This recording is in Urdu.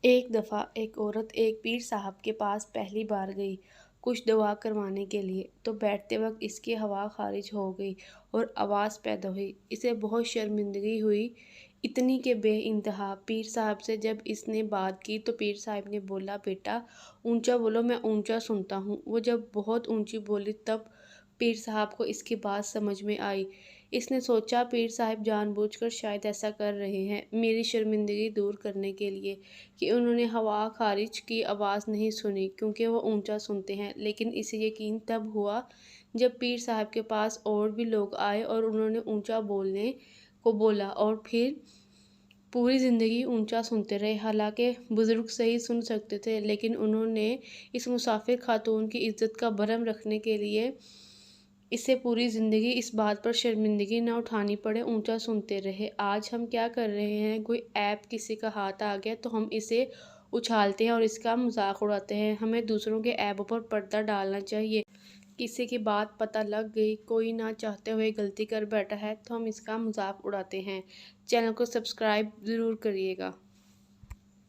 ایک دفعہ ایک عورت ایک پیر صاحب کے پاس پہلی بار گئی کچھ دعا کروانے کے لیے، تو بیٹھتے وقت اس کی ہوا خارج ہو گئی اور آواز پیدا ہوئی۔ اسے بہت شرمندگی ہوئی، اتنی کہ بے انتہا۔ پیر صاحب سے جب اس نے بات کی تو پیر صاحب نے بولا، بیٹا اونچا بولو، میں اونچا سنتا ہوں۔ وہ جب بہت اونچی بولی تب پیر صاحب کو اس کی بات سمجھ میں آئی۔ اس نے سوچا پیر صاحب جان بوجھ کر شاید ایسا کر رہے ہیں میری شرمندگی دور کرنے کے لیے کہ انہوں نے ہوا خارج کی آواز نہیں سنی کیونکہ وہ اونچا سنتے ہیں۔ لیکن اسے یقین تب ہوا جب پیر صاحب کے پاس اور بھی لوگ آئے اور انہوں نے اونچا بولنے کو بولا اور پھر پوری زندگی اونچا سنتے رہے۔ حالانکہ بزرگ صحیح سن سکتے تھے لیکن انہوں نے اس مسافر خاتون کی عزت کا بھرم رکھنے کے لیے اسے پوری زندگی اس بات پر شرمندگی نہ اٹھانی پڑے اونچا سنتے رہے۔ آج ہم کیا کر رہے ہیں؟ کوئی عیب کسی کا ہاتھ آ گیا تو ہم اسے اچھالتے ہیں اور اس کا مذاق اڑاتے ہیں۔ ہمیں دوسروں کے عیبوں پر پردہ ڈالنا چاہیے۔ کسی کی بات پتہ لگ گئی، کوئی نہ چاہتے ہوئے غلطی کر بیٹھا ہے تو ہم اس کا مذاق اڑاتے ہیں۔ چینل کو سبسکرائب ضرور کریے گا۔